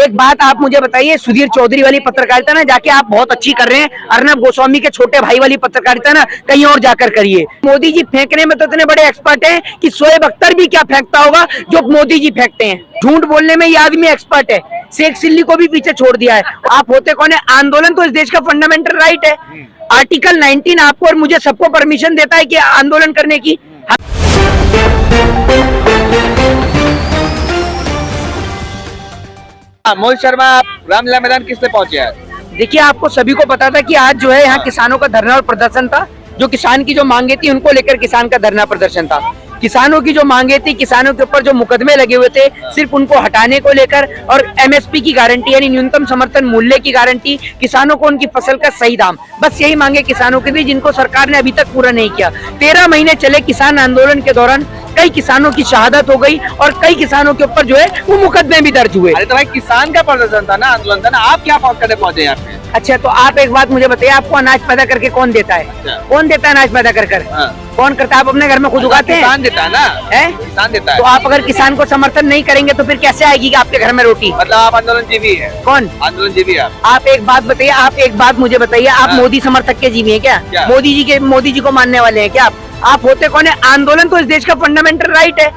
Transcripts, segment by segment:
एक बात आप मुझे बताइए, सुधीर चौधरी वाली पत्रकारिता ना जाके आप बहुत अच्छी कर रहे हैं, अर्नब गोस्वामी के छोटे भाई वाली पत्रकारिता ना कहीं और जाकर करिए। मोदी जी फेंकने में तो इतने बड़े एक्सपर्ट हैं कि शोएब अख्तर भी क्या फेंकता होगा जो मोदी जी फेंकते हैं। झूठ बोलने में ये आदमी एक्सपर्ट है, शेख सिल्ली को भी पीछे छोड़ दिया है। आप होते कौन है? आंदोलन तो इस देश का फंडामेंटल राइट है। आर्टिकल 19 आपको और मुझे सबको परमिशन देता है कि आंदोलन करने की। मोहित शर्मा, आप रामलीला मैदान किस लिए पहुंचे हैं? देखिए, आपको सभी को पता था कि आज जो है यहाँ किसानों का धरना और प्रदर्शन था। जो किसान की जो मांगे थी उनको लेकर किसान का धरना प्रदर्शन था। किसानों की जो मांगे थी, किसानों के ऊपर जो मुकदमे लगे हुए थे, सिर्फ उनको हटाने को लेकर और एमएसपी की गारंटी यानी न्यूनतम समर्थन मूल्य की गारंटी, किसानों को उनकी फसल का सही दाम, बस यही मांगे किसानों की थी, जिनको सरकार ने अभी तक पूरा नहीं किया। 13 महीने चले किसान आंदोलन के दौरान कई किसानों की शहादत हो गई और कई किसानों के ऊपर जो है वो मुकदमे भी दर्ज हुए। अरे तो भाई किसान का प्रदर्शन था ना, आंदोलन था ना, आप क्या करने पहुंचे यहाँ पे? अच्छा, तो आप एक बात मुझे बताइए, आपको अनाज पैदा करके कौन देता है? कौन देता है अनाज पैदा कर? कौन करता है? आप अपने घर में खुद उगाते हैं? किसान देता है ना, है? किसान देता है। तो आप अगर किसान को समर्थन नहीं करेंगे तो फिर कैसे आएगी आपके घर में रोटी? मतलब आप आंदोलन जीवी है? कौन आंदोलन जीवी है? आप एक बात बताइए, आप एक बात मुझे बताइए, आप मोदी समर्थक के जीवी है क्या? मोदी जी को मानने वाले हैं क्या आप होते कौन है? आंदोलन तो इस देश का फंडामेंटल राइट है।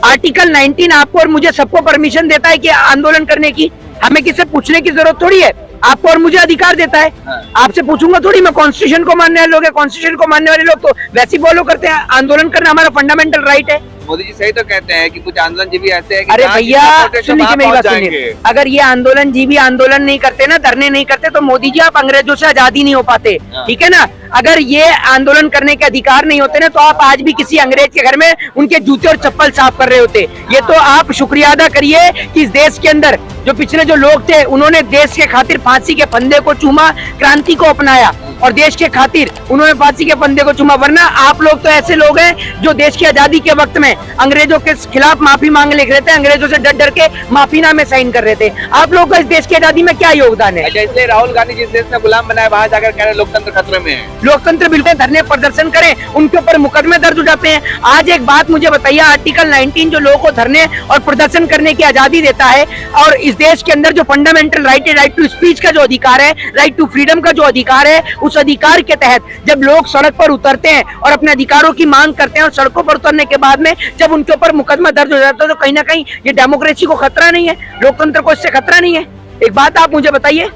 आर्टिकल 19 आपको और मुझे सबको परमिशन देता है कि आंदोलन करने की। हमें किसी पूछने की जरूरत थोड़ी है, आपको और मुझे अधिकार देता है। आपसे पूछूंगा थोड़ी मैं। कॉन्स्टिट्यूशन को मानने वाले लोग हैं, कॉन्स्टिट्यूशन को मानने वाले लोग तो वैसे फॉलो करते हैं। आंदोलन करना हमारा फंडामेंटल राइट है। मोदी जी सही तो कहते हैं कि कुछ आंदोलन जीवी ऐसे हैं कि अरे भैया सुनिए मेरी बात सुनिए, अगर ये आंदोलन जीवी आंदोलन नहीं करते ना, धरने नहीं करते, तो मोदी जी आप अंग्रेजों से आजादी नहीं हो पाते, ठीक है ना। अगर ये आंदोलन करने के अधिकार नहीं होते ना, तो आप आज भी किसी अंग्रेज के घर में उनके जूते और चप्पल साफ कर रहे होते। ये तो आप शुक्रिया अदा करिए कि इस देश के अंदर जो पिछले जो लोग थे उन्होंने देश के खातिर फांसी के फंदे को चूमा, क्रांति को अपनाया और देश के खातिर उन्होंने फांसी के फंदे को चूमा। वरना आप लोग तो ऐसे लोग हैं जो देश की आजादी के वक्त में अंग्रेजों के खिलाफ माफी मांग लिख रहे थे, अंग्रेजों से डर डर के माफीनामे साइन कर रहे थे। आप लोग का इस देश की आजादी में क्या योगदान है? अच्छा, इसलिए राहुल गांधी जिस देश में गुलाम बनाया वहां जाकर कह रहे लोकतंत्र खतरे में है। लोकतंत्र बिल्कुल, धरने प्रदर्शन करें, उनके ऊपर मुकदमे दर्ज हो जाते हैं। आज एक बात मुझे बताइए, आर्टिकल 19 जो लोगों को धरने और प्रदर्शन करने की आजादी देता है और इस देश के अंदर जो फंडामेंटल राइट है, राइट टू स्पीच का जो अधिकार है, राइट टू फ्रीडम का जो अधिकार है, उस अधिकार के तहत जब लोग सड़क पर उतरते हैं और अपने अधिकारों की मांग करते हैं और सड़कों पर उतरने के बाद में जब उनके ऊपर मुकदमा दर्ज हो जाता है, तो कहीं ना कहीं ये डेमोक्रेसी को खतरा नहीं है, लोकतंत्र को इससे खतरा नहीं है। एक बात आप मुझे बताइए,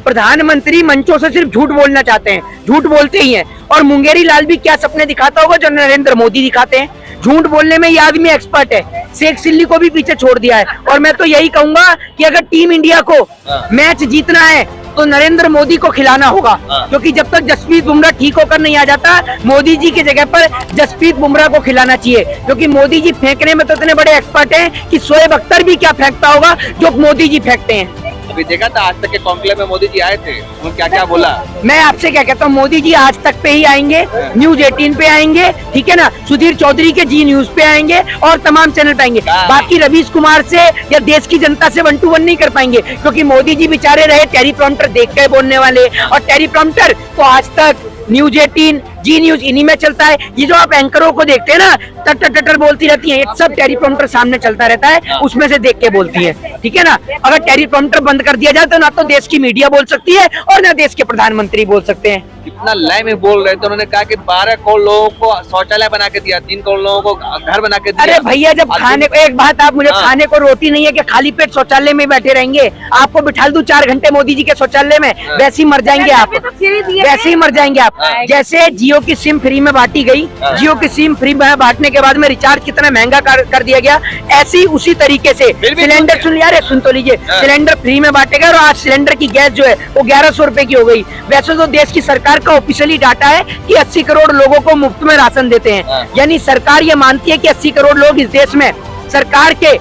प्रधानमंत्री मंचों से सिर्फ झूठ बोलना चाहते हैं, झूठ बोलते ही हैं, और मुंगेरी लाल भी क्या सपने दिखाता होगा जो नरेंद्र मोदी दिखाते हैं। झूठ बोलने में ये आदमी एक्सपर्ट है, शेख सिल्ली को भी पीछे छोड़ दिया है। और मैं तो यही कहूंगा कि अगर टीम इंडिया को मैच जीतना है तो नरेंद्र मोदी को खिलाना होगा, क्योंकि जब तक जसप्रीत बुमराह ठीक होकर नहीं आ जाता, मोदी जी की जगह पर जसप्रीत बुमराह को खिलाना चाहिए, क्योंकि मोदी जी फेंकने में तो इतने बड़े एक्सपर्ट हैं कि शोएब अख्तर भी क्या फेंकता होगा जो मोदी जी फेंकते हैं। अभी देखा था आज तक के कॉन्क्लेव में मोदी जी आए थे, उन्होंने क्या क्या बोला? मैं आपसे क्या कहता हूँ, मोदी जी आज तक पे ही आएंगे, न्यूज 18 पे आएंगे, ठीक है ना, सुधीर चौधरी के जी न्यूज पे आएंगे और तमाम चैनल पे आएंगे। बाकी रवीश कुमार से या देश की जनता से 1 to 1 नहीं कर पाएंगे, क्योंकि मोदी जी बेचारे रहे टेलीप्रॉम्प्टर देख कर बोलने वाले, और टेलीप्रॉम्प्टर तो आज तक न्यूज 18 जी न्यूज इन्हीं में चलता है। ये जो आप एंकरों को देखते हैं ना, टटर बोलती रहती हैं, एक सब टेलीप्रॉम्प्टर सामने चलता रहता है, उसमें से देख के बोलती है, ठीक है ना। अगर टेलीप्रॉम्प्टर बंद कर दिया जाए तो ना तो देश की मीडिया बोल सकती है और ना देश के प्रधानमंत्री बोल सकते हैं। कितना लय में बोल रहे थे, उन्होंने कहा कि 12 करोड़ लोगों को शौचालय बना के दिया, 3 करोड़ लोगों को घर बना के दिया। अरे भैया, जब खाने को, एक बात आप मुझे, खाने को रोटी नहीं है कि खाली पेट शौचालय में बैठे रहेंगे? आपको बिठा दूं 4 घंटे मोदी जी के शौचालय में, वैसे ही मर जाएंगे आप, वैसे ही मर जाएंगे आप। जैसे जियो की सिम फ्री में बांटी गई, जियो की सिम फ्री में बांटने के बाद में रिचार्ज कितना महंगा कर दिया गया, ऐसे ही उसी तरीके से सिलेंडर, सुन तो लीजिए, सिलेंडर फ्री में बांटे गए और आज सिलेंडर की गैस जो है वो 1100 रुपए की हो गई। वैसे तो देश की सरकार का ऑफिशियली डाटा है कि 80 करोड़ लोगों को मुफ्त में राशन देते हैं, यानी सरकार ये मानती है कि 80 करोड़ लोग इस देश में सरकार के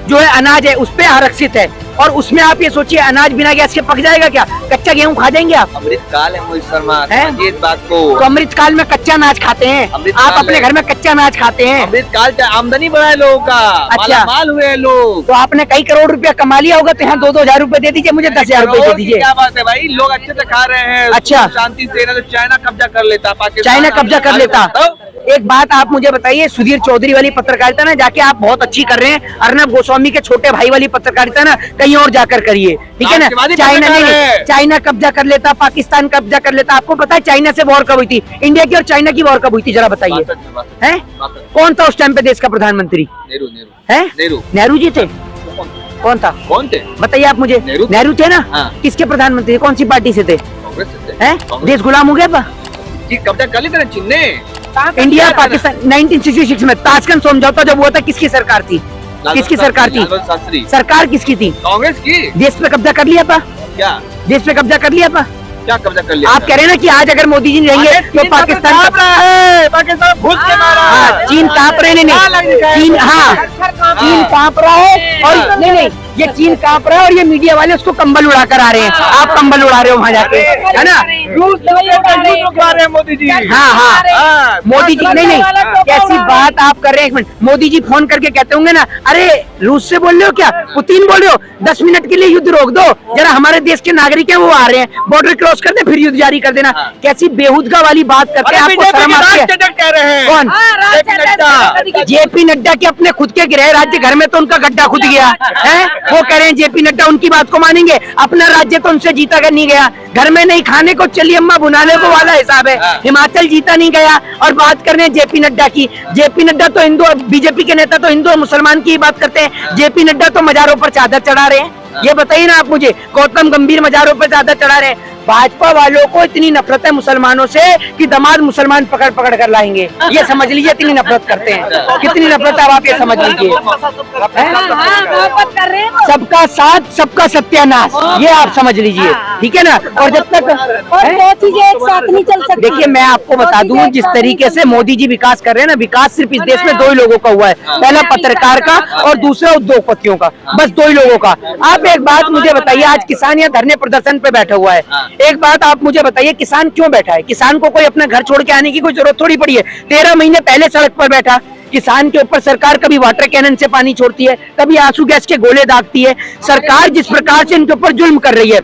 जो है अनाज है उस पे आरक्षित है। और उसमें आप ये सोचिए, अनाज बिना गैस के पक जाएगा क्या? कच्चा गेहूं खा जाएंगे आप? अमृतकाल है मोहित शर्मा, इस बात को। तो अमृतकाल में कच्चा अनाज खाते हैं आप, अपने घर में कच्चा अनाज खाते हैं। अमृतकाल से आमदनी बढ़ा है लोगों का, अच्छा माल हुए लोग। तो आपने कई करोड़ रुपया कमा लिया होगा, तो यहाँ 2-2 हजार रुपए दे दीजिए, मुझे 10,000 रुपए दे दीजिए। क्या बात है भाई, लोग अच्छे से खा रहे हैं। अच्छा, शांति से, तो चाइना कब्जा कर लेता, पाकिस्तान चाइना कब्जा कर लेता। एक बात आप मुझे बताइए, सुधीर चौधरी वाली पत्रकारिता ना जाके आप बहुत अच्छी कर रहे हैं, अर्नब गोस्वामी के छोटे भाई वाली पत्रकारिता ना कहीं और जाकर करिए, ठीक है ना। चाइना नहीं, चाइना कब्जा कर लेता, पाकिस्तान कब्जा कर लेता। आपको पता है चाइना से वॉर कब हुई थी? इंडिया की और चाइना की वॉर कब हुई थी, जरा बताइए। हैं? कौन था उस टाइम पे देश का प्रधानमंत्री? नेहरू जी थे। कौन था? कौन थे? बताइए आप मुझे। नेहरू थे ना। हाँ। किसके प्रधानमंत्री, कौन सी पार्टी से थे? हैं? देश गुलाम हो गया। कब्जा कर लेते चीन ने। इंडिया पाकिस्तान 1966 में ताशकंद समझौता जब हुआ था, किसकी सरकार थी? किसकी सरकार थी? सरकार किसकी थी? कांग्रेस की। देश पे कब्जा कर लिया था। क्या देश पे कब्जा कर लिया था? क्या कब्जा कर लिया? आप कह रहे हैं ना कि आज अगर मोदी जी नहीं रहेंगे तो पाकिस्तान पाकिस्तान घुस के मारा। हाँ, चीन कांप रहे। नहीं चीन, हाँ चीन कांप रहा है। और नहीं, ये चीन कांप रहा है और ये मीडिया वाले उसको कंबल उड़ा कर आ रहे हैं। आप कंबल उड़ा रहे हो वहाँ जाके, है ना। मोदी जी। हाँ, मोदी जी नहीं, कैसी बात आप कर रहे हैं। एक मिनट, मोदी जी फोन करके कहते होंगे ना, अरे रूस से बोल रहे हो क्या, पुतिन बोल रहे हो, 10 मिनट के लिए युद्ध रोक दो जरा, हमारे देश के नागरिक हैं वो आ रहे हैं, बॉर्डर क्रॉस कर दे फिर युद्ध जारी कर देना। कैसी बेहुदगा वाली बात करते हैं, आपको शर्म आती है? कौन? जेपी नड्डा के अपने खुद के गृह राज्य घर में तो उनका गड्ढा खुद गया है। वो कह रहे हैं जेपी नड्डा उनकी बात को मानेंगे, अपना राज्य तो उनसे जीता कर नहीं गया। घर में नहीं खाने को चलिए अम्मा बुनाने को वाला हिसाब है। हिमाचल जीता नहीं गया और बात कर रहे हैं जेपी नड्डा की। जेपी नड्डा तो हिंदू, बीजेपी के नेता तो हिंदू और मुसलमान की बात करते हैं। जेपी नड्डा तो मजारों पर चादर चढ़ा रहे हैं। ये बताइए ना आप मुझे, गौतम गंभीर मजारों पर चादर चढ़ा रहे हैं। भाजपा वालों को इतनी नफरत है मुसलमानों से कि दामाद मुसलमान पकड़ पकड़ कर लाएंगे। ये समझ लीजिए इतनी नफरत करते हैं, कितनी नफरत है आप ये समझ लीजिए। सबका साथ सबका सत्यानाश, ये आप समझ लीजिए, ठीक है ना। और जब तक चीजें एक साथ नहीं चल सकती। देखिए मैं आपको बता दूं, जिस तरीके से मोदी जी विकास कर रहे हैं ना, विकास सिर्फ इस देश में 2 ही लोगों का हुआ है, पहला पत्रकार का और दूसरा उद्योगपतियों का, बस 2 ही लोगों का। आप एक बात मुझे बताइए, आज किसान यहाँ धरने प्रदर्शन पे बैठा हुआ है। एक बात आप मुझे बताइए, किसान क्यों बैठा है? किसान को कोई अपना घर छोड़ के आने की कोई जरूरत थोड़ी पड़ी है। 13 महीने पहले सड़क पर बैठा। किसान के ऊपर सरकार कभी वाटर कैनन से पानी छोड़ती है, कभी आंसू गैस के गोले दागती है। सरकार जिस प्रकार से इनके ऊपर जुल्म कर रही है,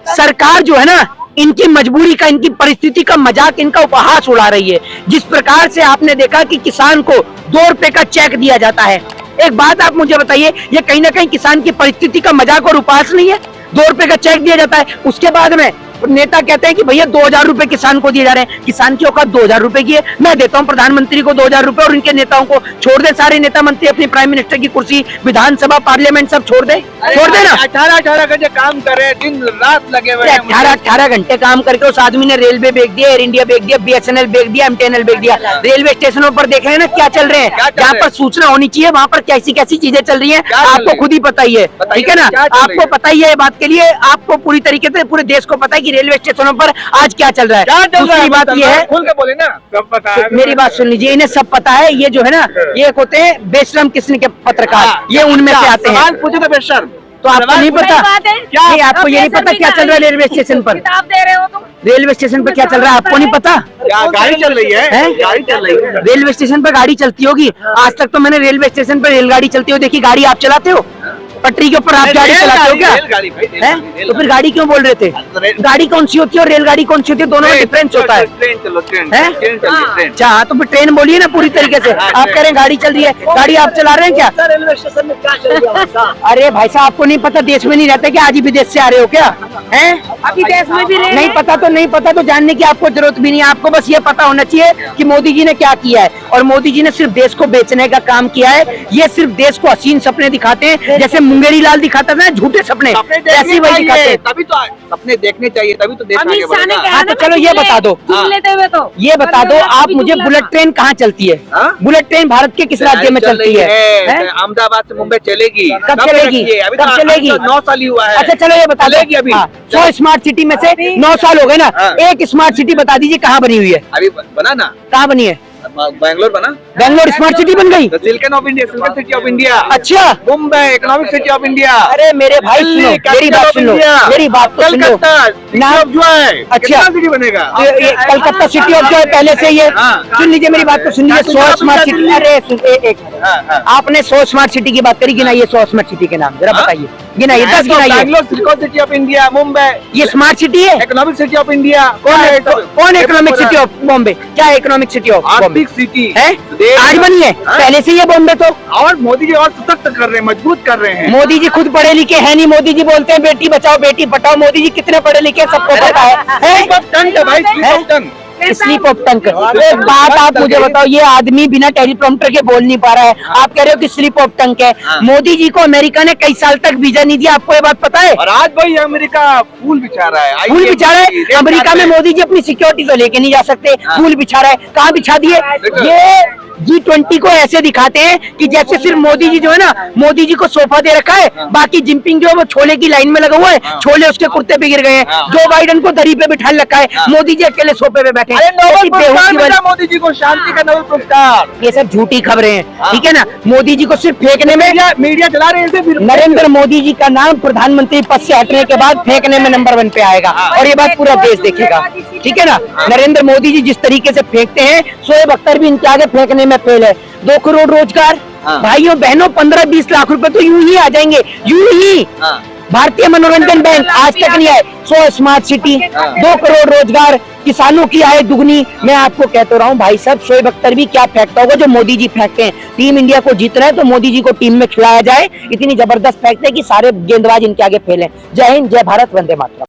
सरकार जो है ना, इनकी मजबूरी का, इनकी परिस्थिति का मजाक, इनका उपहास उड़ा रही है। जिस प्रकार से आपने देखा कि किसान को 2 रुपए का चेक दिया जाता है। एक बात आप मुझे बताइए, ये कहीं ना कहीं किसान की परिस्थिति का मजाक और उपहास नहीं है? 2 रुपए का चेक दिया जाता है, उसके बाद में नेता कहते हैं कि भैया 2000 रुपए किसान को दिए जा रहे हैं। किसान की औकात 2000 रुपए की है? मैं देता हूं प्रधानमंत्री को 2000 रुपए और इनके नेताओं को छोड़ दे। सारे नेता मंत्री अपनी प्राइम मिनिस्टर की कुर्सी, विधानसभा, पार्लियामेंट सब छोड़ दे ना। 18 घंटे काम कर रहे हैं, दिन रात लगे हुए हैं। 18 घंटे काम करके उस आदमी ने रेलवे बेच दिया, एयर इंडिया बेच दिया, BSNL बेच दिया, MTNL बेच दिया। रेलवे स्टेशनों पर देख रहे हैं ना क्या चल रहे हैं, जहाँ पर सूचना होनी चाहिए वहाँ पर कैसी कैसी चीजें चल रही है, आपको खुद ही पता ही है, ठीक है ना। आपको पता ही है बात के लिए, आपको पूरी तरीके से पूरे देश को पता है कि रेलवे स्टेशनों पर आज क्या चल रहा है। दूसरी बात ये है, खुल के बोले ना, सब पता है। मेरी बात सुन लीजिए, इन्हें सब पता है। ये जो है ना, ये होते हैं बेशरम किस्म के पत्रकार, ये उनमें से आते हैं। पूछे तो बेशर्म, तो आपको नहीं पता क्या? नहीं, आपको ये नहीं पता क्या चल रहा है रेलवे स्टेशन पर? दे रहे हो तुम। रेलवे स्टेशन पर क्या चल रहा है आपको नहीं पता? गाड़ी चल रही है, गाड़ी चल रही है। रेलवे स्टेशन पर गाड़ी चलती होगी। आज तक तो मैंने रेलवे स्टेशन पर रेलगाड़ी चलती हो देखी। गाड़ी आप चलाते हो? पटरी के ऊपर आप गाड़ी चलाते हो क्या? तो फिर गाड़ी क्यों बोल रहे थे? गाड़ी कौन सी होती है और रेलगाड़ी कौन सी होती है? दोनों में डिफरेंस होता है। अच्छा, तो फिर ट्रेन बोलिए ना पूरी तरीके से। आप कह रहे हैं गाड़ी चल रही है, गाड़ी आप चला रहे हैं क्या? रेलवे स्टेशन में क्या चल रहा है? अरे भाई साहब, आपको नहीं पता? देश में नहीं रहते क्या? आज ही विदेश से आ रहे हो क्या? हैं? अभी देश में भी नहीं पता तो नहीं पता, तो जानने की आपको जरूरत भी नहीं है। आपको बस ये पता होना चाहिए कि मोदी जी ने क्या किया है। और मोदी जी ने सिर्फ देश को बेचने का काम किया है। ये सिर्फ देश को हसीन सपने दिखाते हैं, जैसे मुंगेरी लाल दिखाता था झूठे सपने, ऐसी वही दिखाते हैं। तभी तो सपने देखने चाहिए, तभी तो देश आगे बढ़ेगा। हाँ, तो चलो ये बता दो, लेते हुए तो ये बता दो आप मुझे, बुलेट ट्रेन कहाँ चलती है? बुलेट ट्रेन भारत के किस राज्य में चलती है? अहमदाबाद से मुंबई चलेगी। कब चलेगी? कब चलेगी? 9 साल ही हुआ है। अच्छा चलो ये बता दो, अभी 100 स्मार्ट सिटी में से 9 साल हो गए ना, एक स्मार्ट सिटी बता दीजिए कहाँ बनी हुई है? अभी बना ना, कहाँ बनी है? बैंगलोर बना। बैंगलोर स्मार्ट सिटी बन गई? Silicon of India, silicon city of India. अच्छा, Mumbai economic city of India. अरे मेरे भाई सुनो, मेरी बात सुन लो, मेरी बात तो सुन लो। नाम जो है, अच्छा सिटी बनेगा। कलकत्ता सिटी ऑफ जो है पहले से ही है। सुन लीजिए मेरी बात तो सुन लीजिए। 100 स्मार्ट सिटी, अरे एक आपने 100 स्मार्ट सिटी की बात करी कि ना, ये 100 स्मार्ट सिटी के नाम जरा बताइए। गिनाइए, 10 गिनाइए। Bangalore silicon city of India, Mumbai ये स्मार्ट सिटी है? Economic city of India. कौन इकोनॉमिक सिटी ऑफ बॉम्बे? क्या है इकोनॉमिक सिटी ऑफ बॉम्बे? आर्थिक सिटी है? आज बनी है? पहले से ही है बॉम्बे तो। और मोदी जी और सशक्त कर रहे हैं, मजबूत कर रहे हैं। मोदी जी खुद पढ़े लिखे हैं नहीं। मोदी जी बोलते हैं बेटी बचाओ बेटी पढ़ाओ। मोदी जी कितने पढ़े लिखे हैं सबको पता है? स्लिप ऑफ टंग है भाई, slip of tongue. Sleep of tongue. एक बात आप मुझे बताओ, ये आदमी बिना टेलीप्रॉम्प्टर के बोल नहीं पा रहा है, आप कह रहे हो कि स्लीप ऑफ टंग है। मोदी जी को अमेरिका ने कई साल तक वीजा नहीं दिया, आपको ये बात पता है? और आज भाई अमेरिका फूल बिछा रहा है। फूल बिछा रहा है। अमेरिका में मोदी जी अपनी सिक्योरिटी तो लेके नहीं जा सकते, फूल बिछा रहा है। कहाँ बिछा दिए? ये G20 को ऐसे दिखाते हैं कि जैसे सिर्फ मोदी जी जो है ना, मोदी जी को सोफा दे रखा है, बाकी जिनपिंग जो है वो छोले की लाइन में लगा हुआ है, छोले उसके कुर्ते पे गिर गए हैं। जो बाइडन को दरी पे बिठा रखा है, मोदी जी अकेले सोफे पे बैठे हैं। ऐसी बेहूदी वाली- मोदी जी को शांति का नोबेल पुरस्कार। ये सब झूठी खबरें हैं, ठीक है ना। मोदी जी को सिर्फ फेंकने में, मीडिया चला रहे हैं फिर नरेंद्र मोदी जी का नाम प्रधानमंत्री पद से हटने के बाद फेंकने में नंबर 1 पे आएगा, और ये बात पूरा देश देखेगा, ठीक है ना। नरेंद्र मोदी जी जिस तरीके से फेंकते हैं, शोएब अख्तर भी इनके आगे फेंकने में फेल है। 2 करोड़ रोजगार, भाइयों बहनों 15-20 लाख रुपए तो यूं ही आ जाएंगे, यूं ही। भारतीय मनोरंजन बैंक आज तक नहीं आए। 100 स्मार्ट सिटी, 2 करोड़ रोजगार, किसानों की आय दुगनी। मैं आपको कहता रहा हूँ भाई साहब, शोएब अख्तर भी क्या फेंकता होगा जो मोदी जी फेंकते हैं। टीम इंडिया को जीतना है तो मोदी जी को टीम में खिलाया जाए, इतनी जबरदस्त फेंकते हैं कि सारे गेंदबाज इनके आगे फेल हैं। जय हिंद, जय भारत, वंदे मातरम।